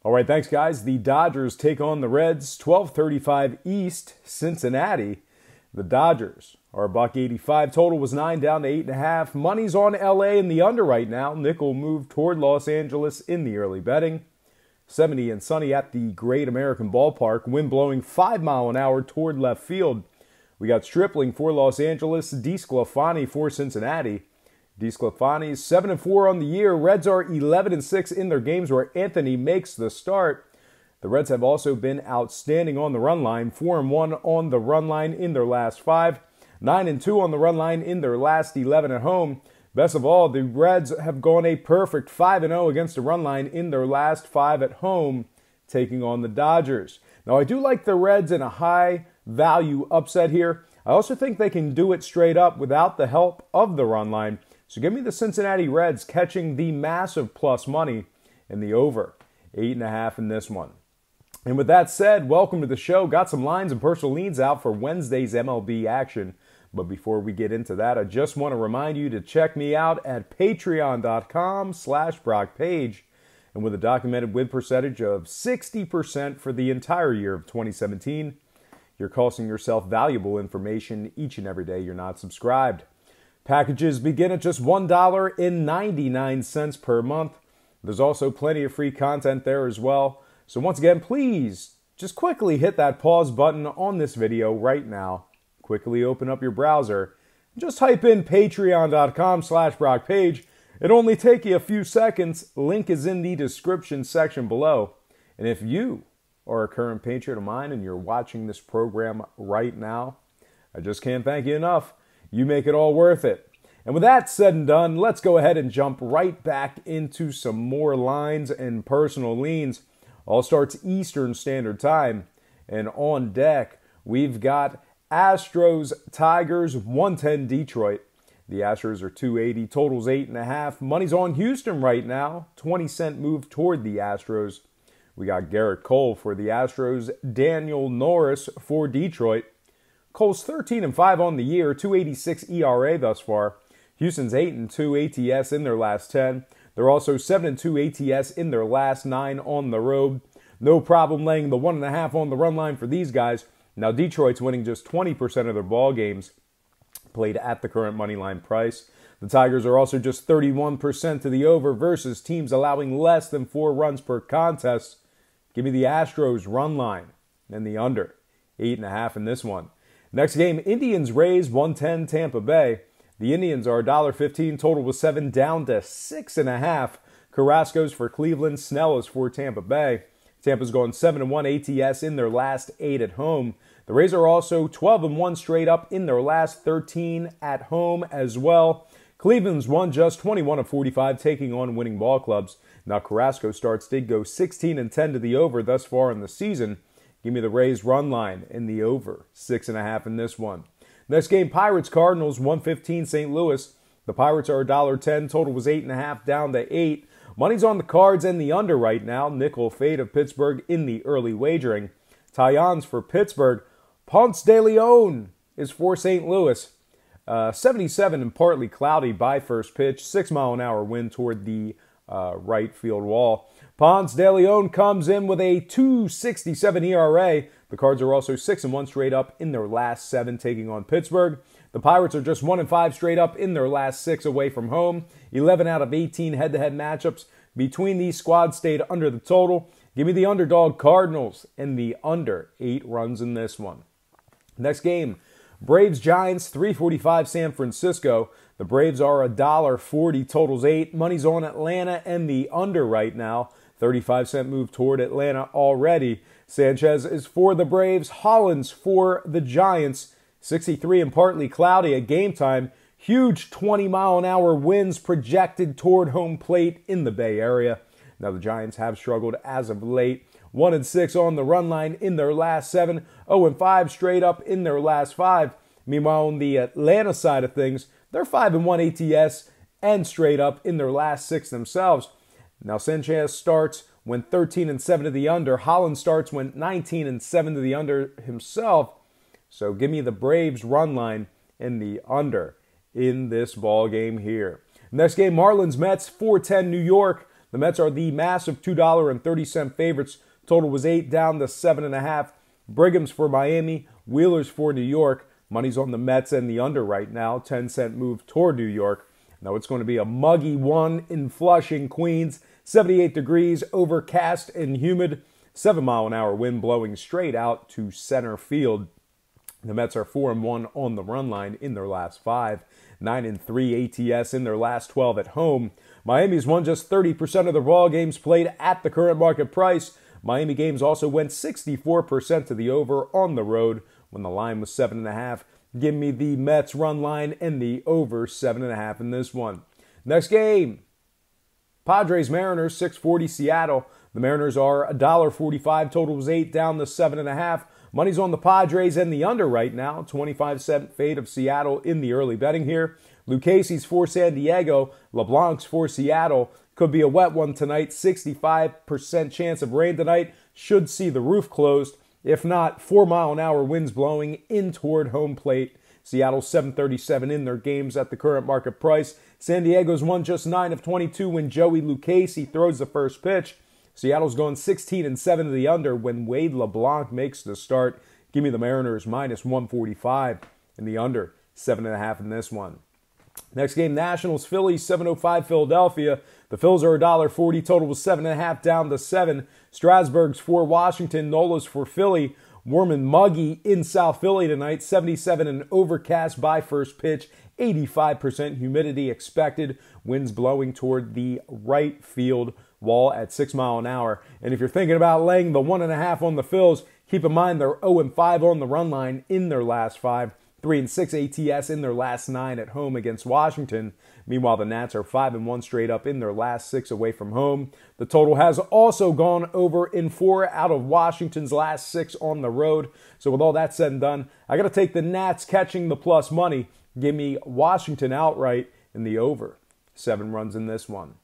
All right, thanks, guys. The Dodgers take on the Reds, 12:35 East, Cincinnati. The Dodgers are $1.85. Total was 9, down to 8.5. Money's on LA in the under right now. Nickel moved toward Los Angeles in the early betting. 70 and sunny at the Great American Ballpark. Wind blowing 5 miles an hour toward left field. We got Stripling for Los Angeles, DeSclafani for Cincinnati. DeSclafani's 7-4 on the year. Reds are 11-6 in their games where Anthony makes the start. The Reds have also been outstanding on the run line. 4-1 on the run line in their last 5. 9-2 on the run line in their last 11 at home. Best of all, the Reds have gone a perfect 5-0 against the run line in their last 5 at home, taking on the Dodgers. Now, I do like the Reds in a high-value upset here. I also think they can do it straight up without the help of the run line. So give me the Cincinnati Reds catching the massive plus money in the over. 8.5 in this one. And with that said, welcome to the show. Got some lines and personal leans out for Wednesday's MLB action. But before we get into that, I just want to remind you to check me out at patreon.com/BrockPage. And with a documented win percentage of 60% for the entire year of 2017, you're costing yourself valuable information each and every day you're not subscribed. Packages begin at just $1.99 per month. There's also plenty of free content there as well. So once again, please just quickly hit that pause button on this video right now. Quickly open up your browser and just type in patreon.com/BrockPage. It'll only take you a few seconds. Link is in the description section below. And if you are a current patron of mine and you're watching this program right now, I just can't thank you enough. You make it all worth it. And with that said and done, let's go ahead and jump right back into some more lines and personal leans. All starts Eastern Standard Time. And on deck, we've got Astros, Tigers, 110 Detroit. The Astros are 280, totals 8.5. Money's on Houston right now. 20-cent move toward the Astros. We got Garrett Cole for the Astros, Daniel Norris for Detroit. Cole's 13-5 on the year, 2.86 ERA thus far. Houston's 8-2 ATS in their last 10. They're also 7-2 ATS in their last 9 on the road. No problem laying the 1.5 on the run line for these guys. Now Detroit's winning just 20% of their ball games played at the current money line price. The Tigers are also just 31% to the over versus teams allowing less than 4 runs per contest. Give me the Astros run line and the under. 8.5 in this one. Next game, Indians Rays, 110 Tampa Bay. The Indians are $1.15. Total was 7, down to 6.5. Carrasco's for Cleveland. Snell is for Tampa Bay. Tampa's going 7-1 ATS in their last 8 at home. The Rays are also 12-1 straight up in their last 13 at home as well. Cleveland's won just 21 of 45, taking on winning ball clubs. Now Carrasco's starts did go 16-10 to the over thus far in the season. Give me the Rays run line in the over. 6.5 in this one. Next game, Pirates Cardinals, 115 St. Louis. The Pirates are $1.10. Total was 8.5, down to 8. Money's on the Cards and the under right now. Nickel fade of Pittsburgh in the early wagering. Tyon's for Pittsburgh. Ponce de Leon is for St. Louis. 77 and partly cloudy by first pitch. 6 mile an hour wind toward the right field wall. Ponce de Leon comes in with a 2.67 ERA. The Cards are also 6-1 straight up in their last 7, taking on Pittsburgh. The Pirates are just 1-5 straight up in their last 6 away from home. 11 out of 18 head-to-head matchups between these squads stayed under the total. Give me the underdog Cardinals and the under 8 runs in this one. Next game, Braves Giants, 345 San Francisco. The Braves are $1.40, totals 8. Money's on Atlanta and the under right now. 35-cent move toward Atlanta already. Sanchez is for the Braves. Hollins for the Giants. 63 and partly cloudy at game time. Huge 20-mile-an-hour winds projected toward home plate in the Bay Area. Now the Giants have struggled as of late. 1-6 on the run line in their last 7. 0-5 straight up in their last 5. Meanwhile, on the Atlanta side of things, they're 5-1 ATS and straight up in their last 6 themselves. Now Sanchez starts, went 13-7 to the under. Hollins starts, went 19-7 to the under himself. So give me the Braves run line in the under in this ball game here. Next game, Marlins Mets, 410 New York. The The Mets are the massive $2.30 favorites. Total was 8 down to 7.5. Brigham's for Miami. Wheeler's for New York. Money's on the Mets and the under right now. 10-cent move toward New York. Now it's going to be a muggy one in Flushing, Queens. 78 degrees, overcast and humid. 7-mile-an-hour wind blowing straight out to center field. The Mets are 4-1 on the run line in their last 5. 9-3 ATS in their last 12 at home. Miami's won just 30% of their ball games played at the current market price. Miami games also went 64% to the over on the road when the line was 7.5. Give me the Mets run line and the over 7.5 in this one. Next game, Padres Mariners 640 Seattle. The Mariners are $1.45. Total was 8 down to 7.5. Money's on the Padres and the under right now. 25-cent fade of Seattle in the early betting here. Lucchese's for San Diego. LeBlanc's for Seattle. Could be a wet one tonight. 65% chance of rain tonight. Should see the roof closed. If not, 4-mile-an-hour winds blowing in toward home plate. Seattle 737 in their games at the current market price. San Diego's won just 9 of 22 when Joey Lucchese throws the first pitch. Seattle's going 16-7 to the under when Wade LeBlanc makes the start. Give me the Mariners minus 145 in the under. 7.5 in this one. Next game, Nationals, Phillies, 705 Philadelphia. The Phils are $1.40. Total was 7.5 down to 7. Strasburg's for Washington. Nola's for Philly. Warm and muggy in South Philly tonight. 77 and overcast by first pitch. 85% humidity expected. Winds blowing toward the right field wall at 6 miles an hour. And if you're thinking about laying the 1.5 on the Phils, keep in mind they're 0-5 on the run line in their last 5. 3-6 ATS in their last 9 at home against Washington. Meanwhile, the Nats are 5-1 straight up in their last 6 away from home. The total has also gone over in 4 out of Washington's last 6 on the road. So with all that said and done, I got to take the Nats catching the plus money. Give me Washington outright in the over. 7 runs in this one.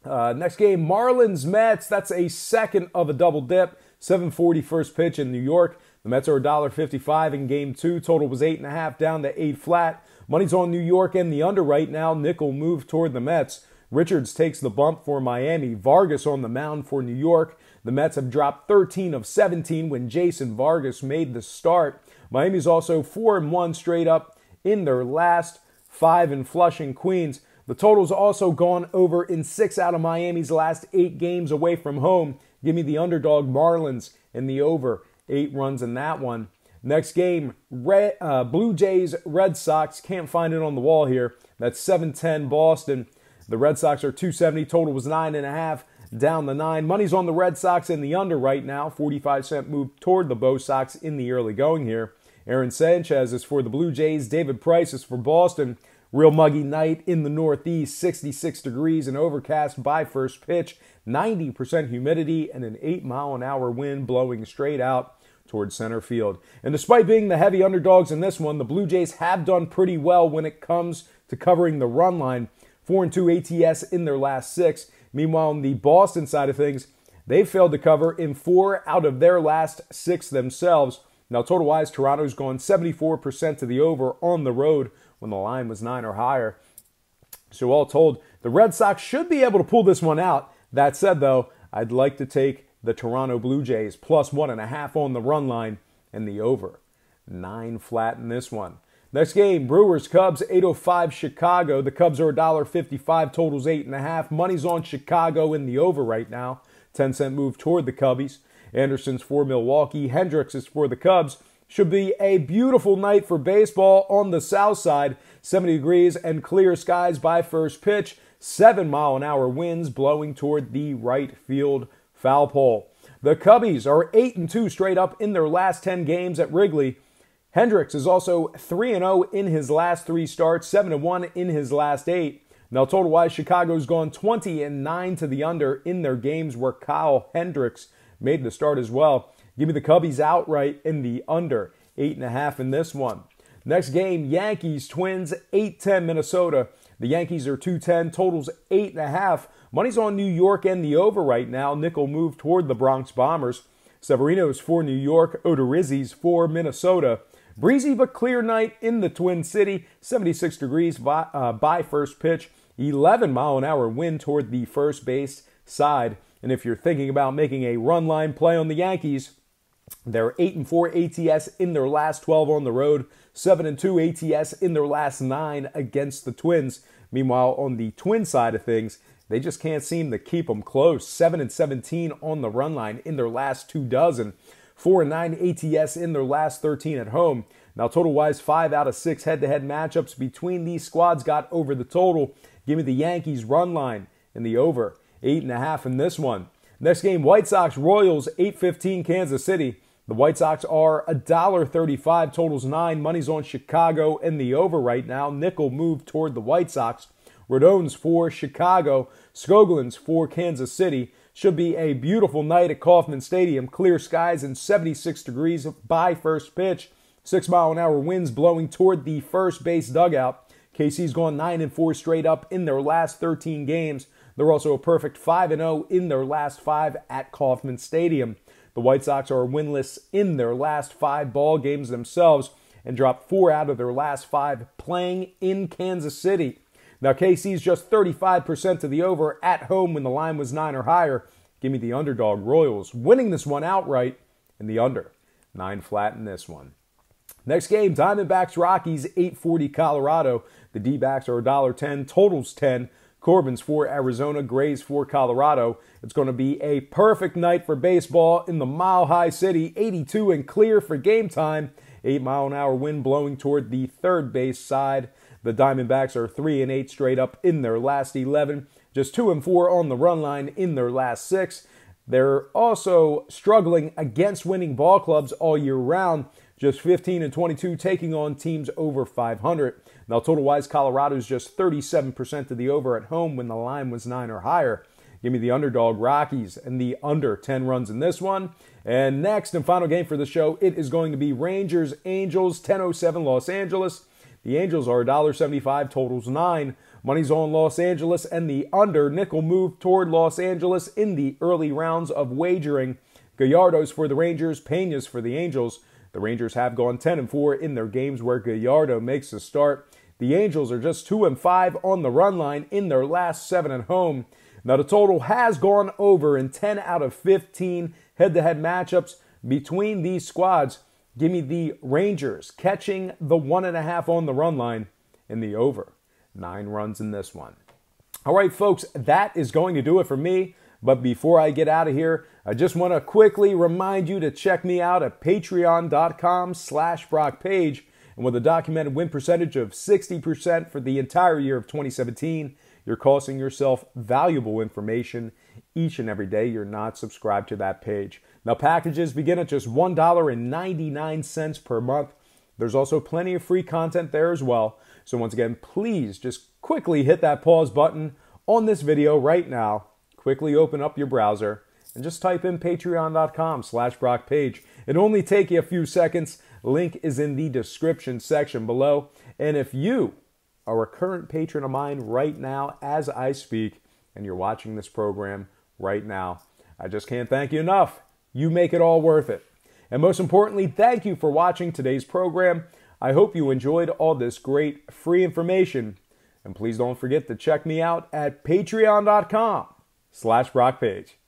Next game, Marlins Mets. That's a second of a double dip. 7:40 first pitch in New York. The Mets are $1.55 in game 2. Total was 8.5 down to 8 flat. Money's on New York and the under right now. Nickel move toward the Mets. Richards takes the bump for Miami. Vargas on the mound for New York. The Mets have dropped 13 of 17 when Jason Vargas made the start. Miami's also 4-1 straight up in their last 5 in Flushing, Queens. The total's also gone over in 6 out of Miami's last 8 games away from home. Give me the underdog Marlins in the over. 8 runs in that one. Next game, Blue Jays, Red Sox. Can't find it on the wall here. That's 7-10 Boston. The Red Sox are $2.70. Total was 9.5 down the 9. Money's on the Red Sox and the under right now. 45-cent move toward the Bo Sox in the early going here. Aaron Sanchez is for the Blue Jays. David Price is for Boston. Real muggy night in the Northeast. 66 degrees and overcast by first pitch. 90% humidity and an 8-mile-an-hour wind blowing straight out towards center field. And despite being the heavy underdogs in this one, the Blue Jays have done pretty well when it comes to covering the run line. 4-2 ATS in their last 6. Meanwhile, on the Boston side of things, they've failed to cover in 4 out of their last 6 themselves. Now, total-wise, Toronto's gone 74% to the over on the road when the line was 9 or higher. So all told, the Red Sox should be able to pull this one out. That said, though, I'd like to take the Toronto Blue Jays plus 1.5 on the run line and the over. 9 flat in this one. Next game, Brewers Cubs, 8:05 Chicago. The Cubs are $1.55. Totals 8.5. Money's on Chicago in the over right now. 10-cent move toward the Cubbies. Anderson's for Milwaukee. Hendricks is for the Cubs. Should be a beautiful night for baseball on the south side. 70 degrees and clear skies by first pitch. 7-mile-an-hour winds blowing toward the right field foul pole. The Cubbies are 8-2 straight up in their last 10 games at Wrigley. Hendricks is also 3-0 in his last 3 starts, 7-1 in his last 8. Now, total-wise, Chicago's gone 20-9 to the under in their games where Kyle Hendricks made the start as well. Give me the Cubbies outright in the under. 8.5 in this one. Next game, Yankees, Twins, 8-10 Minnesota. The Yankees are 210, totals 8.5. Money's on New York and the over right now. Nickel move toward the Bronx Bombers. Severino's for New York. Odorizzi's for Minnesota. Breezy but clear night in the Twin City. 76 degrees by first pitch. 11-mile-an-hour wind toward the first base side. And if you're thinking about making a run line play on the Yankees, they're 8-4 ATS in their last 12 on the road, 7-2 ATS in their last 9 against the Twins. Meanwhile, on the Twin side of things, they just can't seem to keep them close. 7-17 on the run line in their last 2 dozen, 4-9 ATS in their last 13 at home. Now, total-wise, 5 out of 6 head-to-head matchups between these squads got over the total. Give me the Yankees run line in the over, 8.5 in this one. Next game, White Sox Royals, 8:15 Kansas City. The White Sox are $1.35, totals 9. Money's on Chicago and the over right now. Nickel moved toward the White Sox. Rodon's for Chicago. Skoglund's for Kansas City. Should be a beautiful night at Kauffman Stadium. Clear skies and 76 degrees by first pitch. 6-mile-an-hour winds blowing toward the first base dugout. KC's gone 9-4 straight up in their last 13 games. They're also a perfect 5-0 in their last 5 at Kauffman Stadium. The White Sox are winless in their last 5 ball games themselves and dropped 4 out of their last 5 playing in Kansas City. Now, KC's just 35% to the over at home when the line was 9 or higher. Give me the underdog Royals winning this one outright in the under. 9 flat in this one. Next game, Diamondbacks Rockies, 840 Colorado. The D-backs are $1.10, totals 10. Corbin's for Arizona, Gray's for Colorado. It's going to be a perfect night for baseball in the Mile High City, 82 and clear for game time. 8-mile-an-hour wind blowing toward the third base side. The Diamondbacks are 3-8 straight up in their last 11, just 2-4 on the run line in their last 6. They're also struggling against winning ball clubs all year round, just 15-22 taking on teams over 500. Now, total-wise, Colorado's just 37% to the over at home when the line was 9 or higher. Give me the underdog Rockies and the under 10 runs in this one. And next and final game for the show, it is going to be Rangers-Angels, 10:07 Los Angeles. The Angels are $1.75, totals 9. Money's on Los Angeles and the under. Nickel moved toward Los Angeles in the early rounds of wagering. Gallardo's for the Rangers, Pena's for the Angels. The Rangers have gone 10-4 in their games where Gallardo makes a start. The Angels are just 2-5 on the run line in their last 7 at home. Now, the total has gone over in 10 out of 15 head-to-head matchups between these squads. Give me the Rangers catching the 1.5 on the run line in the over. 9 runs in this one. All right, folks, that is going to do it for me. But before I get out of here, I just want to quickly remind you to check me out at patreon.com/BrockPage. And with a documented win percentage of 60% for the entire year of 2017, you're costing yourself valuable information each and every day you're not subscribed to that page. Now, packages begin at just $1.99 per month. There's also plenty of free content there as well. So once again, please just quickly hit that pause button on this video right now. Quickly open up your browser and just type in patreon.com/BrockPage. It'll only take you a few seconds. Link is in the description section below. And if you are a current patron of mine right now as I speak, and you're watching this program right now, I just can't thank you enough. You make it all worth it. And most importantly, thank you for watching today's program. I hope you enjoyed all this great free information. And please don't forget to check me out at patreon.com/BrockPage.